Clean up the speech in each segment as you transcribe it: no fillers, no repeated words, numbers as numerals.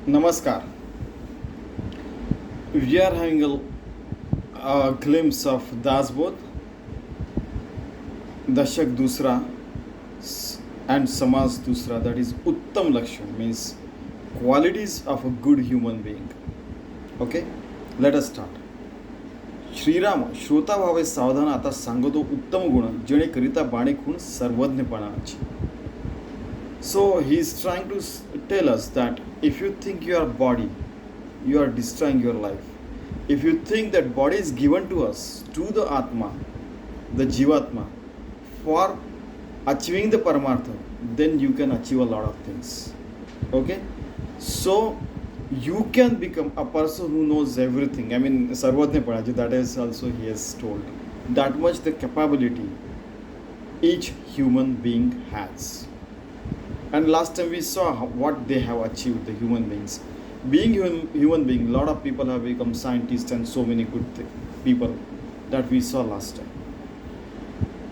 Namaskar. We are having a glimpse of Dasbodh, Dashak Dusra, and Samaj Dusra, that is Uttam Lakshan, means qualities of a good human being. Okay, let us start. Shriram श्रोता व्हावे सावधान आता सांगतो उत्तम गुण जेणेकरिता बाणे खूण सर्वज्ञपणाची. So he is trying to tell us that if you think your body, you are destroying your life. If you think that body is given to us, to the Atma, the Jivatma, for achieving the Paramartha, then you can achieve a lot of things. Okay? So you can become a person who knows everything. I mean, Sarvajna Panaji, that is also he has told. That much the capability each human being has. And last time we saw what they have achieved, the human beings. Being human being, a lot of people have become scientists and so many good people that we saw last time.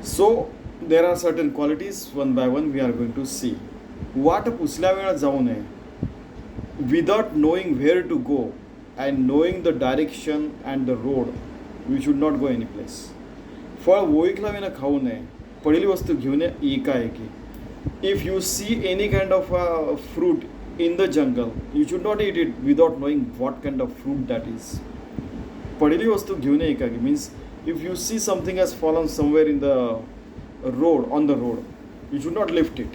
So there are certain qualities, one by one we are going to see. What पुसल्या वेळा जाऊ नये, without knowing where to go and knowing the direction and the road, we should not go any place. फळ ओळखला विना खाऊ नये, पडलेली वस्तू घेऊ नये एकाएकी. If you see any kind of fruit in the jungle, you should not eat it without knowing what kind of fruit that is. पडलेली वस्तू घेऊ नये एकाएकी means if you see something has fallen somewhere in the road, on the road, you should not lift it.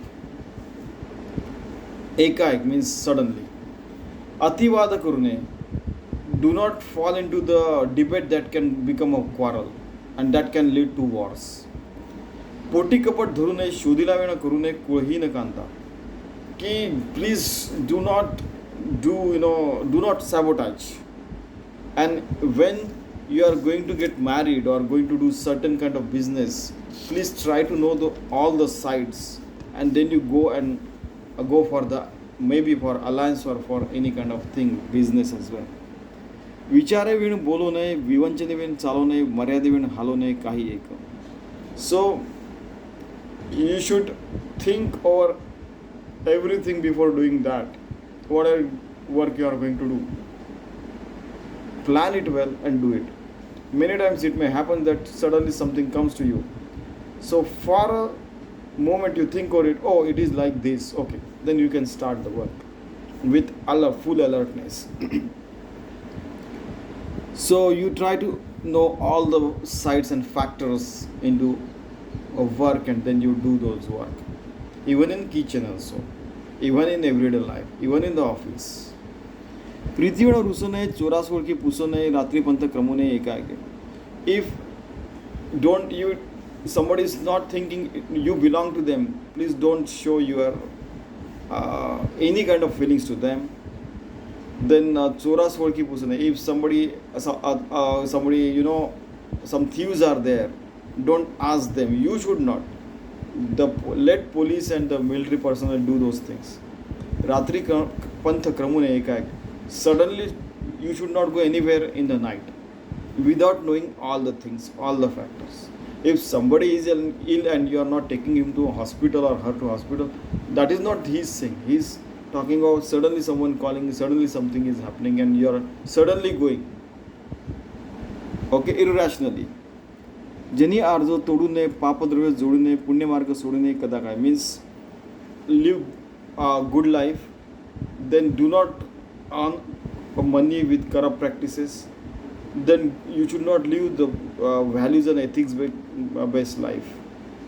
एकाएक means suddenly. अतिवाद करू नये. Do not fall into the debate that can become a quarrel and that can lead to wars. पोटी कपट धरू नये, शोधिला वेळ करू नये, कुळही न कांता. की please do not do not sabotage. And when you are going to get married or going to do certain kind of business, please try to know all the sides and then you go and go for the maybe for alliance or for any kind of thing, business as well. विचारे विण बोलू नये, विवंचने विण चालू नये, मर्यादे विण हालू नये काही एक. So you should think over everything before doing that. Whatever work you are going to do, plan it well and do it. Many times it may happen that suddenly something comes to you. So for a moment you think over it, oh, it is like this, okay, then you can start the work with full alertness. So you try to know all the sides and factors into of work and then you do those work, even in kitchen also, even in everyday life, even in the office. प्रीतीवेळ रुसू नये, चोरास ओळखी पुसू नये, रात्रीपंथ क्रमू नये एकाएकी. If don't you somebody is not thinking you belong to them, please don't show your any kind of feelings to them. Then चोरास ओळखी पुसू नये. If somebody some thieves are there, don't ask them. You should not. Let police and the military personnel do those things. Ratri pantha kramune ekak. Suddenly you should not go anywhere in the night without knowing all the things, all the factors. If somebody is ill and you are not taking him to a hospital or her to hospital, that is not his thing. He's talking about suddenly someone calling, suddenly something is happening and you are suddenly going. Okay, irrationally. ज्यांनी अर्ज तोडू नये, पापद्रव्य जोडू नये, पुण्यमार्ग सोडू नये कदा काय. Means live good life, then do not earn money with corrupt practices, then you should not live the values and ethics based life.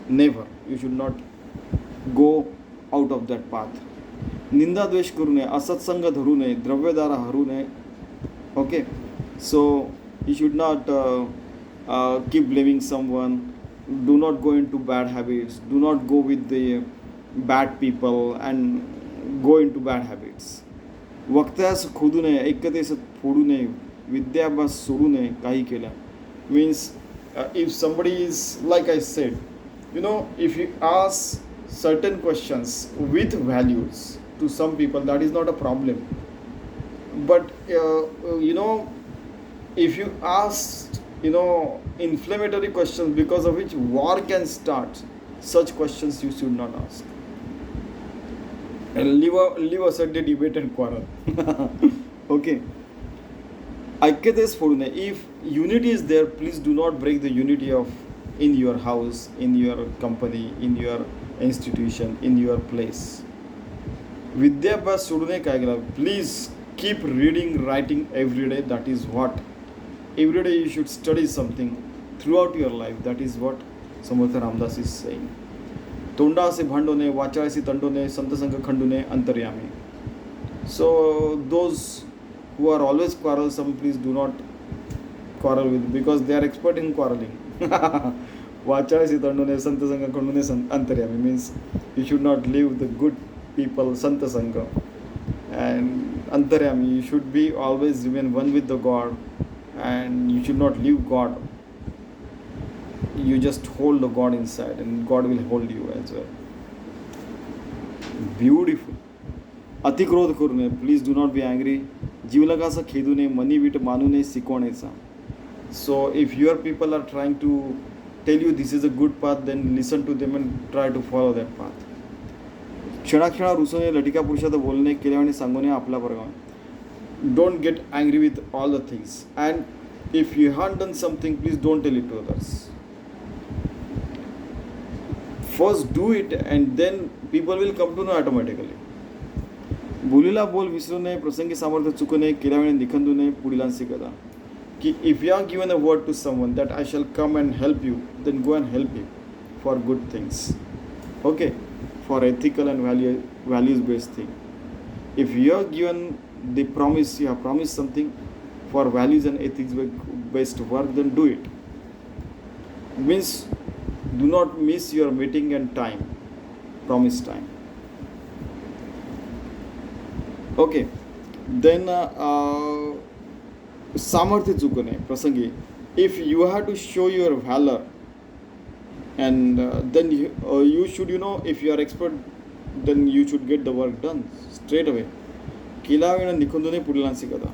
Never, you should not go out of that path. निंदा द्वेष करू नये, असत्संग धरू नये, द्रव्यदारा हरू नये. Okay, so you should not keep blaming someone. Do not go into bad habits. Do not go with the bad people and go into bad habits. वक्त्यास खोदू नये, ऐक्यतेस फोडू नये, विद्याभ्यास सोडू नये काही केल्या. Means if somebody is, like I said, if you ask certain questions with values to some people, that is not a problem. But if you ask inflammatory questions because of which war can start, such questions you should not ask. leave aside the debate and quarrel. Okay. ऐक्यतेस फोडू नये. If unity is there, please do not break the unity of in your house, in your company, in your institution, in your place. विद्याभ्यास सोडू नये काय केला. Please keep reading, writing every day. That is what every day you should study something throughout your life. That is what Samarth Ramdas is saying. तोंडा असे भांडू नये, वाचाळीसी तंडू नये, संतसंग खंडू नये, अंतर्यामी. So those who are always quarrelsome, please do not quarrel with, because they are expert in quarreling. वाचाळीसी तंडू नये, संतसंग खंडू नये, अंतर्यामी means you should not leave the good people, santasanga. And antaryami, you should be always remain one with the God, and you should not leave God. You just hold the God inside, and God will hold you as well. Beautiful. अतिक्रोध करू नये. Please do not be angry. जीवलगाचा Khedu नये, money wheat मानू नये, शिकवण्याचा. So if your people are trying to tell you this is a good path, then listen to them and try to follow that path. क्षणाक्षणा रुसणे, लटिका पुरुषात बोलणे, केल्याने सांगणे आपला वर्ग. Don't get angry with all the things. And if you haven't done something, please don't tell it to others. First do it, and then people will come to know automatically. बोलीला बोल विसरू नये, प्रसंगी सामर्थ्य चुकू नये, केल्याने निखंदू नये, पुढीलांसी कदा. की if you are given a word to someone that I shall come and help you, then go and help him for good things. Okay, for ethical and values based thing. If you are given the promise, you have promised something for values and ethics based work, then do it. Means do not miss your meeting and time, promised time. Okay, then सामर्थ्य चुकू नये, प्रसंगी. If you have to show your valor, and then you should, if you are expert, then you should get the work done straight away. केल्याने निखंदू नये, पुढीलांसी कदा.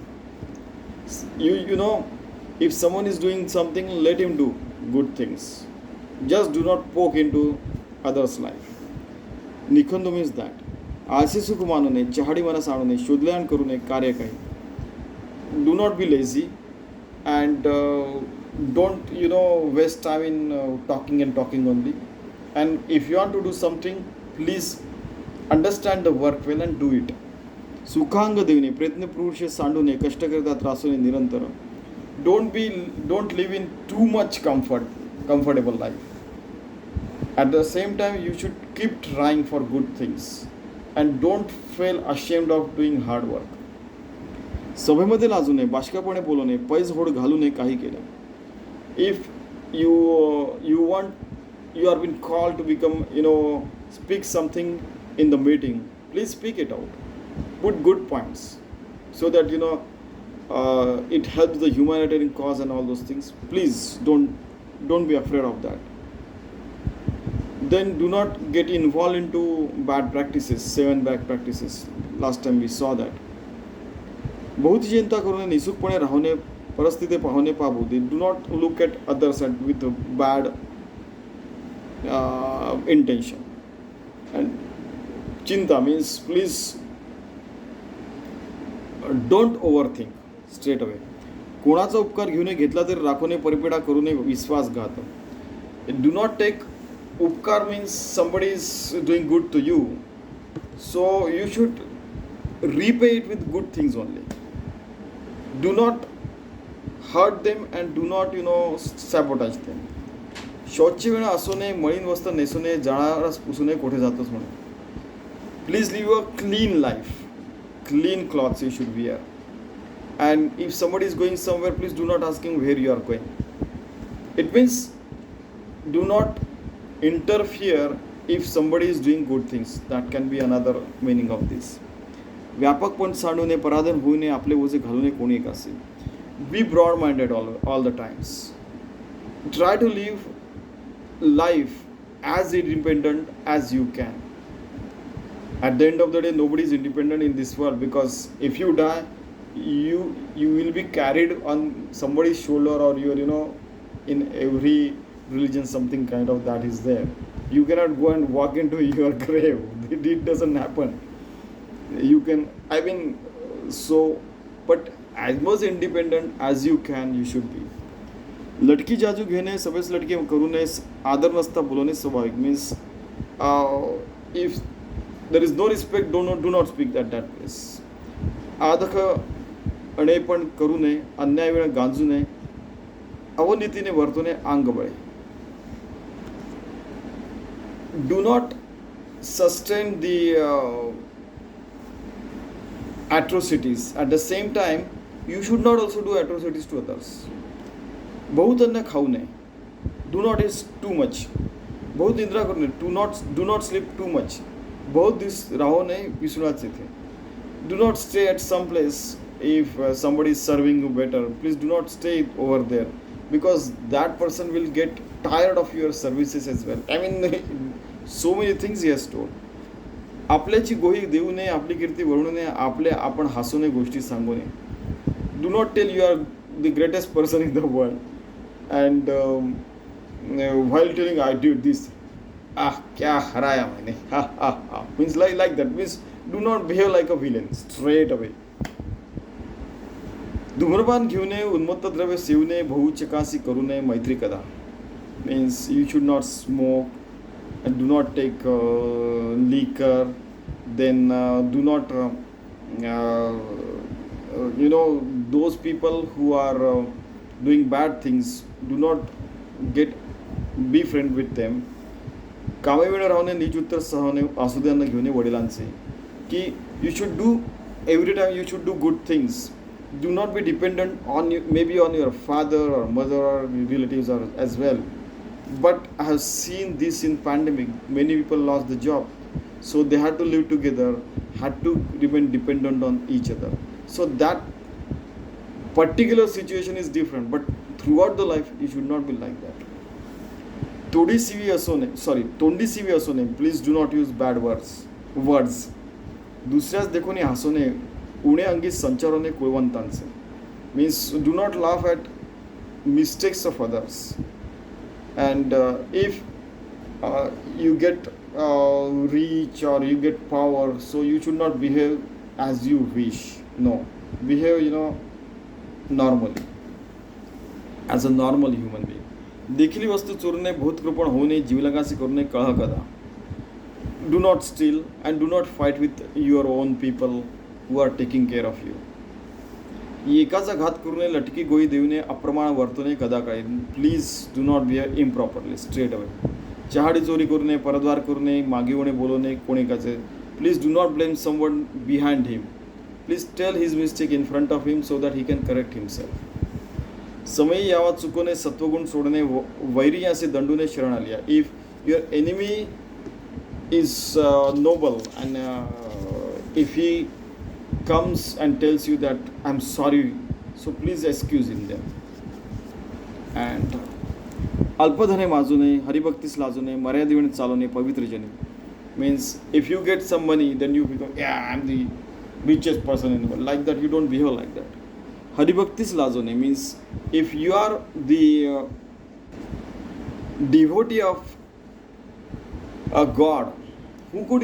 If someone is doing something, let him do good things. Just do not poke into others' life. निखंदू means that. आळसी सुख मानू नये, चहाडी मनास आणू नये, शोधल्यान करू नये, कार्य काही. Do not be lazy, and don't waste time in talking only. And if you want to do something, please understand the work well and do it. सुखांग देवने, प्रयत्न पुरुष सांडू नये, कष्ट करता त्रासू नये निरंतर. Don't live in too much comfortable life. At the same time, you should keep trying for good things, and don't feel ashamed of doing hard work. सभेमध्ये लाजू नये, बाष्कळपणे बोलू नये, पैज होड घालू नये, काही केलं. If you are being called to become, speak something in the meeting, please speak it out. Put good points, so that it helps the humanitarian cause and all those things. Please don't be afraid of that. Then do not get involved into bad practices, 7 bad practices. Last time we saw that. बहुती चिंता करू नये, निसुकपणे राहणे, परिस्थिती पाहणे पाहू दे. Do not look at others with bad intention. And चिंता means please don't overthink straight away. कोणाचा उपकार घेऊ नये, घेतला तरी राखू नये, परिपेडा करू नये, विश्वासघात. Do not take upkar means somebody is doing good to you, so you should repay it with good things only. Do not hurt them, and do not sabotage them. शौचची वेळ असू नये, मळीन वस्त्र नेसू नये, जाणारास पुसू नये, कोठे जातोस म्हणून. Please live a clean life. Clean clothes you should wear. And if somebody is going somewhere, please do not ask him where you are going. It means do not interfere if somebody is doing good things. That can be another meaning of this. व्यापकपण सांडू नये, पराधीन होऊ नये, आपले ओझे घालू नये, कोणी एक असेल. Be broad-minded all the times. Try to live life as independent as you can. At the end of the day, nobody is independent in this world, because if you die, you will be carried on somebody's shoulder, or you're in every religion something kind of that is there. You cannot go and walk into your grave. It doesn't happen. You can, I mean, so, but as much independent as you can, you should be. लटकी जाजू घेणे सगळेच लटके करू नये, आदर नसता बोलवणे स्वाभाविक means if there is no respect do not speak that place. आदख अणे पण करू नये, अन्याय वेळ गांजू नये, अवनीतीने वर्तू नये, अंग बळे. Do not sustain the atrocities. At the same time, you should not also do atrocities to others. बहुत अन्न खाऊ नये. Do not eat too much. बहुत निद्रा करू नये. Do not sleep too much. बहुत दिवस राहू नये पिसुनाच येथे. Do not stay at some place if somebody is serving you better. Please do not stay over there because that person will get tired of your services as well. I mean, so many things he has told. आपल्याची गोही देऊ नये, आपली कीर्ती वळवू नये, आपण हसू नये, गोष्टी सांगू नये. Do not tell you are the greatest person in the world and while telling I did this, क्या हराया मैंने, means like that. Means do not behave like a villain straight away. धूम्रपान घेऊ नये, उन्मत्त द्रव्य सेवू नये, भाऊ चकासी करू नये, मैत्री कदा. Means you should not smoke and do not take liquor. Then do not those people who are doing bad things, do not be friend with them. कामावेळ राहणे, नीच उत्तर सहने, आसुद्यांना घेऊन ये वडिलांचे की you should do every time, you should do good things. Do not be dependent on you, maybe on your father or mother or relatives or as well. But I have seen this in pandemic. Many people lost the job, so they had to live together, had to remain dependent on each other. So that particular situation is different. But throughout the life, you should not be like that. तोंडी सिवी असो नये. Please do not use bad words. दुसऱ्याच देखून हसू नये, उणे अंगी संचारू नये कुळवंतांचे. Means do not laugh at mistakes of others. And if you get reach or you get power, so you should not behave as you wish. No, behave normally as a normal human being. देखील वस्तू चोरू नये, भूतकृपण होऊ नये, जीवलगासी करू नये, कळह कदा. Do not steal and do not fight with your own people who are taking care of you. एकाचा घात करू नये, लटकी गोळी देऊ नये, अप्रमाण वर्तू नये कदा काळी. Please do not behave improperly straight away. चहाडी चोरी करू नये, परद्वार करू नये, मागेवणे बोलू नये कोणीकाचे. Please do not blame someone behind him. Please tell his mistake in front of him so that he can correct himself. समयी यावा चुकू नये, सत्वगुण सोडू नये, वैरी असे दंडू नये शरण Alia. If your enemy is noble and if he comes and tells you that I'm sorry, so please excuse him them. And अल्पधने माजू नये, हरिभक्तीस लाजू नये, मर्यादेने चालू नये, पवित्र जने. Means if you get some money, then you become, I'm the richest person in the world. Like that, you don't behave like that. हरिभक्तीस लाजू नये means if you are the devotee of a God, who could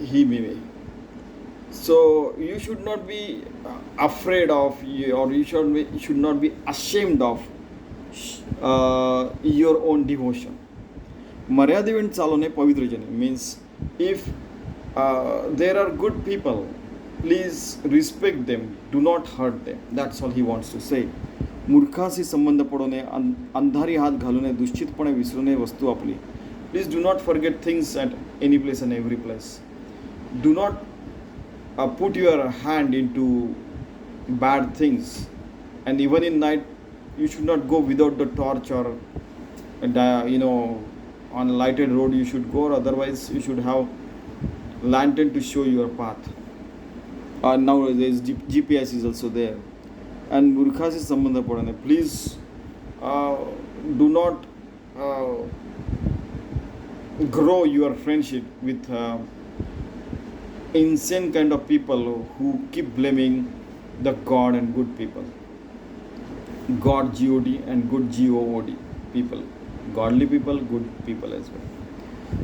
he be? So you should not be afraid of, or you should not be ashamed of your own devotion. मर्यादेने चालू नये, पवित्र जने means if there are good people, please respect them, do not hurt them. That's all he wants to say. मूर्खाशी संबंध पडू नये, अंधारी हात घालू नये, दुश्चितपणे विसरू नये वस्तू आपली. Please do not forget things at any place and every place. Do not put your hand into bad things. And even in night, you should not go without the torch or on a lighted road you should go, or otherwise you should have lantern to show your path. Nowadays GPS is also there. And मूर्खाशी संबंध पडू नये. Please do not grow your friendship with insane kind of people who keep blaming the God and good people. God God and good God people. Godly people, good people as well.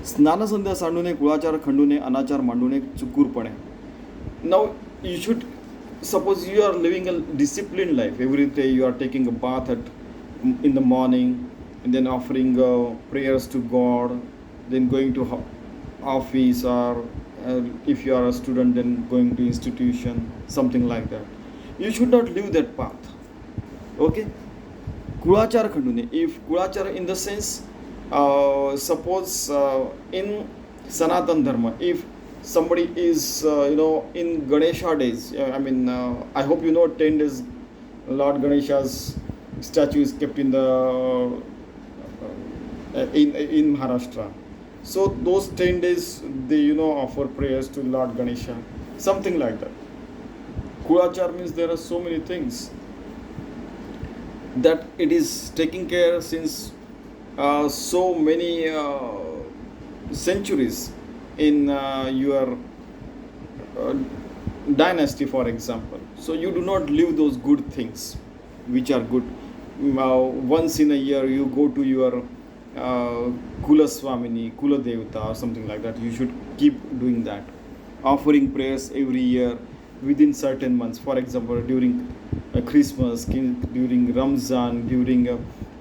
स्नानसंध्या सांडू नये, कुळाचार खंडू नये, अनाचार मांडू नये चुकूरपणे. Now you should, suppose you are living a disciplined life. Every day you are taking a bath in the morning, and then offering prayers to God, then going to office, or if you are a student, then going to institution, something like that. You should not leave that path. Okay. Kulachar Khandu नये. If kulachar in the sense, suppose in Sanatan Dharma, if somebody is in Ganesha days, I mean, I hope you know 10 days Lord Ganesha's statue is kept in the in Maharashtra. So those 10 days they offer prayers to Lord Ganesha, something like that. Kulachar means there are so many things that it is taking care since so many centuries in your dynasty, for example. So you do not leave those good things which are good. Once in a year you go to your Kula Swamini, Kula Devata, or something like that. You should keep doing that, offering prayers every year within certain months. For example, during Christmas, during Ramzan, during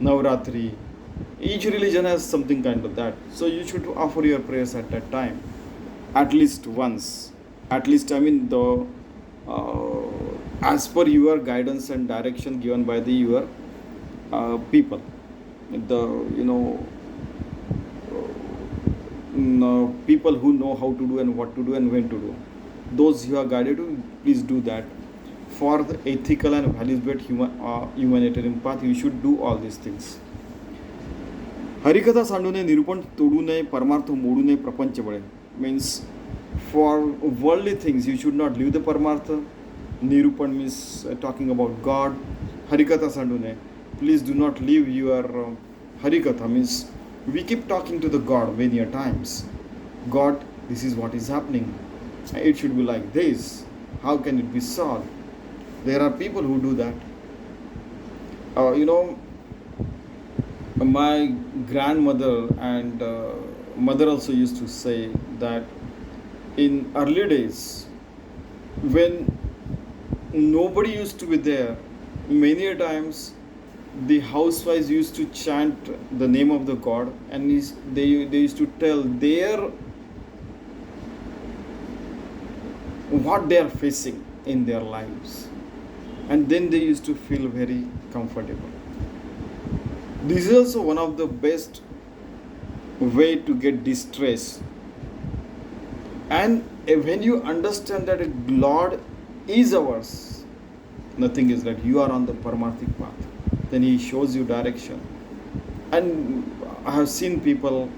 Navratri. Each religion has something kind of that. So you should offer your prayers at that time, at least once. At least, I mean, the as per your guidance and direction given by your people, the people who know how to do and what to do and when to do. Those you are guided to, please do that. For the ethical and values-based humanitarian path, you should do all these things. हरिकथा सांडू नये, निरूपण तोडू नये, परमार्थ मोडू नये, प्रपंच बळे. Means for worldly things you should not leave the parmartha. Nirupan means talking about God. Harikatha sandu naye. Please do not leave your Harikatha. Means we keep talking to the God many a times. God, this is what is happening. It should be like this. How can it be solved? There are people who do that. My grandmother and mother also used to say that in early days, when nobody used to be there, many a times the housewives used to chant the name of the God, and they used to tell what they are facing in their lives, and then they used to feel very comfortable. This is also one of the best way to get distress. And when you understand that Lord is ours, nothing is that you are on the Paramarthic path, then He shows you direction. And I have seen people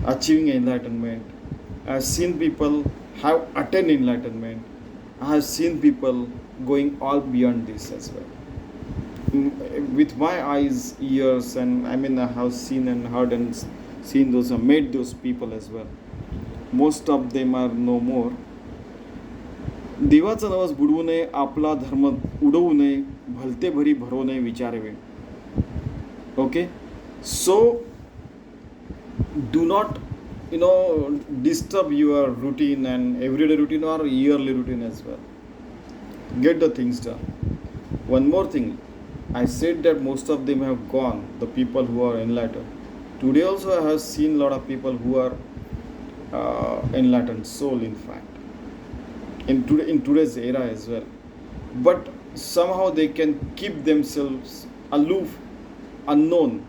achieving enlightenment. I have seen people have attained enlightenment. I have seen people going all beyond this as well. With my eyes, ears, and I have seen and heard and seen those, met those people as well. Most of them are no more. देवाचा नवस बुडवू नये, आपला धर्म उडवू नये, भलते भरी भरो नये विचारवे. Okay, so do not disturb your routine and everyday routine or yearly routine as well. Get the things done. One more thing, I said that most of them have gone, the people who are enlightened. Today also I have seen a lot of people who are enlightened soul, in fact, in today's era as well. But somehow they can keep themselves aloof, unknown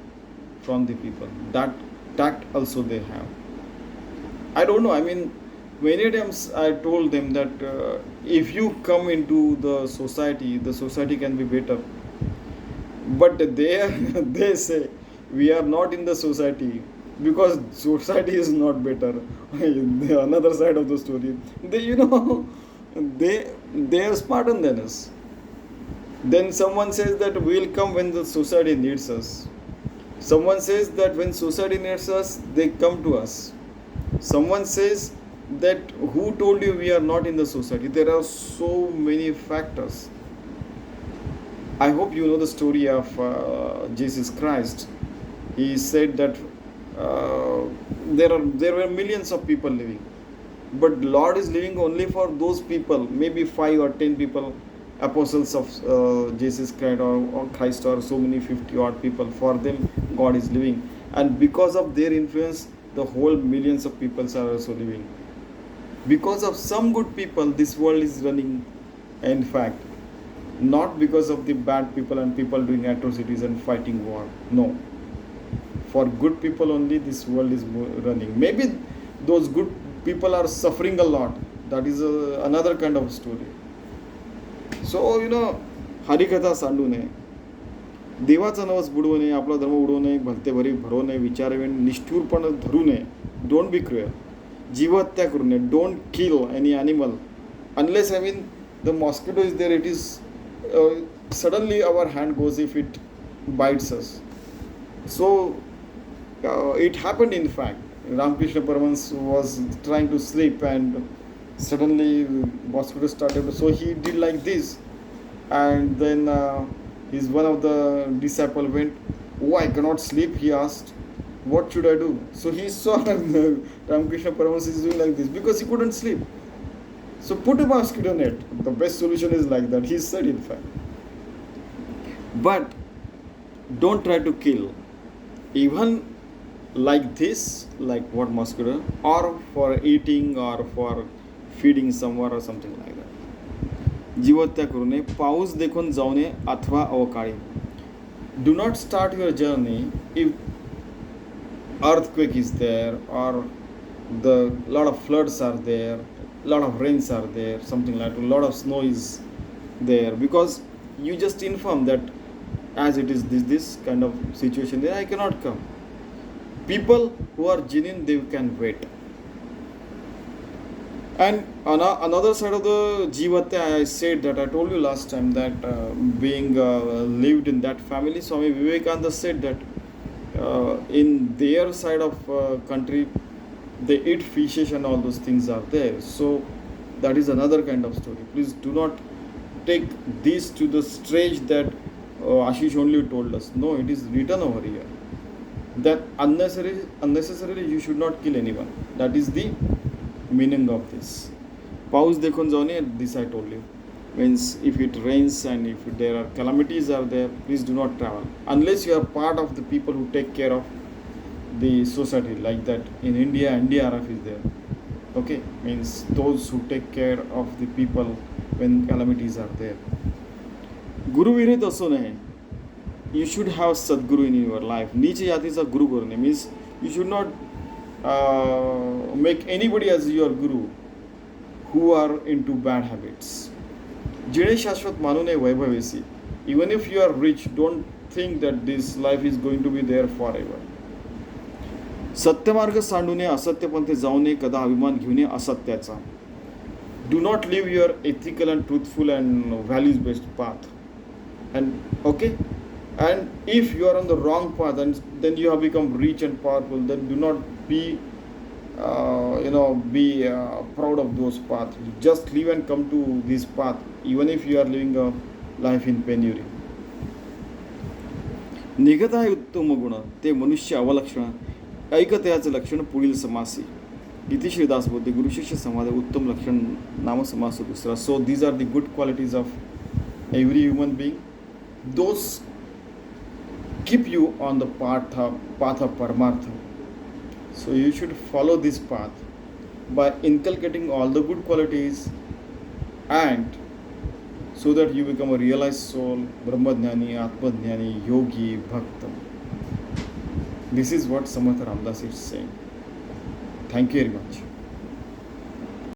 from the people. That tact also they have. I don't know, many times I told them that if you come into the society can be better. But they say we are not in the society because society is not better. The another side of the story, they are smarter than us. Then someone says that we will come when the society needs us. Someone says that when society needs us, they come to us. Someone says that who told you we are not in the society? There are so many factors. I hope you know the story of Jesus Christ. He said that there were millions of people living, But Lord is living only for those people, maybe 5 or 10 people, apostles of Jesus Christ, or Christ, or so many 50 odd people. For them, God is living, and because of their influence, the whole millions of people are also living. Because of some good people, this world is running. In fact, not because of the bad people and people doing atrocities and fighting war. No, for good people only this world is running. Maybe those good people are suffering a lot. That is another kind of story. So हरिकथा सांडू नये, देवाचा नवस बुडवू नये, आपला धर्म उडवू नये, भलते भरी भरवू नये, विचारवेन निष्ठुरपणे धरू नये. Don't be cruel. जीवहत्या करू नये. Don't kill any animal unless the mosquito is there. It is suddenly our hand goes if it bites us. So it happened. In fact, Ramakrishna Paramahansa was trying to sleep and suddenly mosquito started. So he did like this, and then his one of the disciple went, "Oh, I cannot sleep," he asked. "What should I do?" So he saw Ramakrishna Paramahansa is doing like this because he couldn't sleep. So put a mosquito net. The best solution is like that, he said, in fact. But don't try to kill. Even like this, like what mosquito, or for eating or for feeding someone or something like that. जीवहत्या करू नये. पाऊस देखून जाऊ नये अथवा अवकाळी. Do not start your journey if earthquake is there, or the lot of floods are there, lot of rains are there, something like a lot of snow is there, because you just inform that as it is this kind of situation there, I cannot come. People who are genuine, they can wait. And on another side of the Jivatya, I said that I told you last time that being lived in that family, Swami Vivekananda said that in their side of country, they eat fishes and all those things are there. So that is another kind of story. Please do not take this to the stage that Ashish only told us. No, it is written over here that unnecessarily you should not kill anyone. That is the meaning of this. Paus dekhun jaune, this I told you. Means if it rains and if there are calamities are there, please do not travel unless you are part of the people who take care of the society. Like that in India, NDRF is there. Okay, means those who take care of the people when calamities are there. Guru virit aso nahi. You should have Sadguru in your life. Niche yaticha guru karne means you should not make anybody as your guru who are into bad habits. Jine shashwat manu nahi vaibhavesi. Even if you are rich, don't think that this life is going to be there forever. सत्यमार्ग सांडू नये, असत्यपंथी जाऊ नये, कदा अभिमान घेऊ नये असत्याचा. Do not live your ethical and truthful and values based path. And okay, and if you are on the wrong path and then you have become rich and powerful, then do not be proud of those paths. Just live and come to this path even if you are living a life in penury. निगता है उत्तम गुण ते मनुष्य अवलक्षण, ऐकतयाचे लक्षण पुढील समासी. इति श्री दासबोध गुरुशिष्य संवाद उत्तम लक्षण नाम समास दुसरा. So these are the good qualities of every human being. Those keep you on the path of Paramartha. So you should follow this path by inculcating all the good qualities, and so that you become a realized soul, Brahmadhyani, Atmadhyani, Yogi, Bhakta. This is what Samartha Ramdas is saying. Thank you very much.